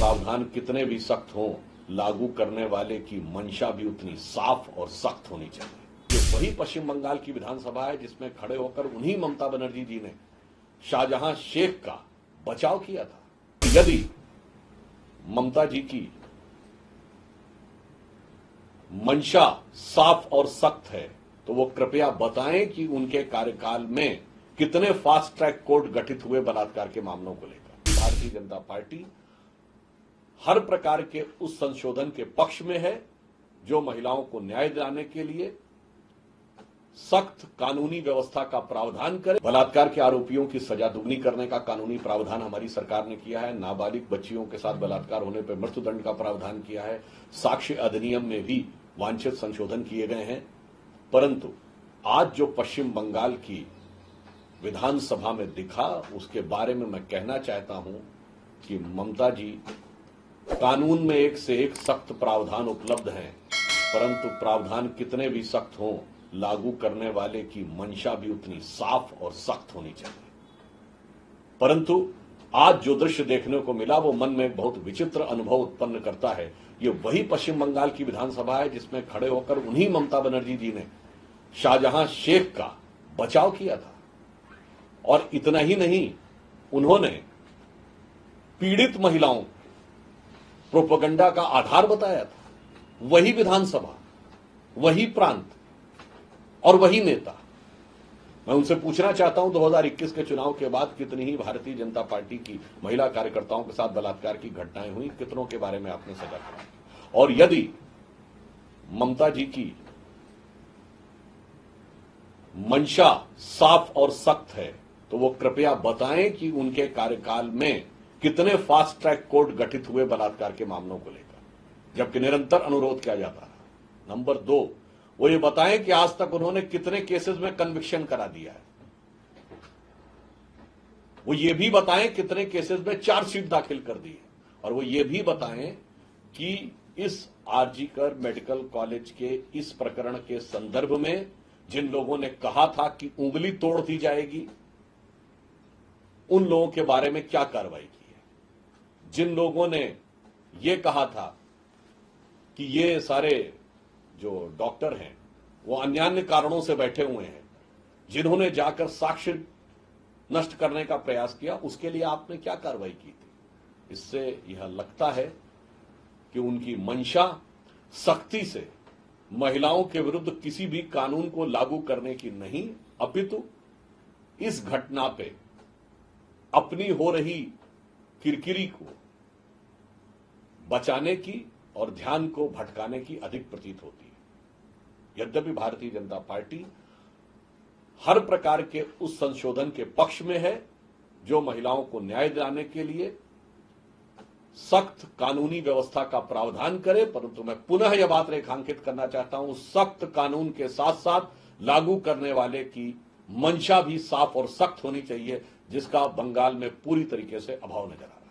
प्रावधान कितने भी सख्त हों, लागू करने वाले की मंशा भी उतनी साफ और सख्त होनी चाहिए। ये वही पश्चिम बंगाल की विधानसभा है जिसमें खड़े होकर उन्हीं ममता बनर्जी जी ने शाहजहां शेख का बचाव किया था। यदि ममता जी की मंशा साफ और सख्त है तो वो कृपया बताएं कि उनके कार्यकाल में कितने फास्ट ट्रैक कोर्ट गठित हुए बलात्कार के मामलों को लेकर। भारतीय जनता पार्टी हर प्रकार के उस संशोधन के पक्ष में है जो महिलाओं को न्याय दिलाने के लिए सख्त कानूनी व्यवस्था का प्रावधान करे। बलात्कार के आरोपियों की सजा दुगनी करने का कानूनी प्रावधान हमारी सरकार ने किया है। नाबालिग बच्चियों के साथ बलात्कार होने पर मृत्युदंड का प्रावधान किया है। साक्ष्य अधिनियम में भी वांछित संशोधन किए गए हैं। परंतु आज जो पश्चिम बंगाल की विधानसभा में दिखा, उसके बारे में मैं कहना चाहता हूं कि ममता जी कानून में एक से एक सख्त प्रावधान उपलब्ध हैं, परंतु प्रावधान कितने भी सख्त हों, लागू करने वाले की मंशा भी उतनी साफ और सख्त होनी चाहिए। परंतु आज जो दृश्य देखने को मिला वो मन में एक बहुत विचित्र अनुभव उत्पन्न करता है। ये वही पश्चिम बंगाल की विधानसभा है जिसमें खड़े होकर उन्हीं ममता बनर्जी जी ने शाहजहां शेख का बचाव किया था। और इतना ही नहीं, उन्होंने पीड़ित महिलाओं प्रोपेगेंडा का आधार बताया था। वही विधानसभा, वही प्रांत और वही नेता। मैं उनसे पूछना चाहता हूं 2021 के चुनाव के बाद कितनी ही भारतीय जनता पार्टी की महिला कार्यकर्ताओं के साथ बलात्कार की घटनाएं हुई, कितनों के बारे में आपने सजा करा। और यदि ममता जी की मंशा साफ और सख्त है तो वो कृपया बताएं कि उनके कार्यकाल में कितने फास्ट ट्रैक कोर्ट गठित हुए बलात्कार के मामलों को लेकर, जबकि निरंतर अनुरोध किया जाता रहा। नंबर 2, वो ये बताएं कि आज तक उन्होंने कितने केसेस में कन्विक्शन करा दिया है। वो ये भी बताएं कितने केसेस में चार्जशीट दाखिल कर दी है। और वो ये भी बताएं कि इस आरजीकर मेडिकल कॉलेज के इस प्रकरण के संदर्भ में जिन लोगों ने कहा था कि उंगली तोड़ दी जाएगी, उन लोगों के बारे में क्या कार्रवाई की है। जिन लोगों ने यह कहा था कि ये सारे जो डॉक्टर हैं वो अन्यान्य कारणों से बैठे हुए हैं, जिन्होंने जाकर साक्ष्य नष्ट करने का प्रयास किया, उसके लिए आपने क्या कार्रवाई की थी। इससे यह लगता है कि उनकी मंशा सख्ती से महिलाओं के विरुद्ध किसी भी कानून को लागू करने की नहीं, अपितु इस घटना पे अपनी हो रही किरकिरी को बचाने की और ध्यान को भटकाने की अधिक प्रतीत होती है। यद्यपि भारतीय जनता पार्टी हर प्रकार के उस संशोधन के पक्ष में है जो महिलाओं को न्याय दिलाने के लिए सख्त कानूनी व्यवस्था का प्रावधान करे। परंतु मैं पुनः यह बात रेखांकित करना चाहता हूं, सख्त कानून के साथ साथ लागू करने वाले की मंशा भी साफ और सख्त होनी चाहिए, जिसका बंगाल में पूरी तरीके से अभाव नजर आ रहा है।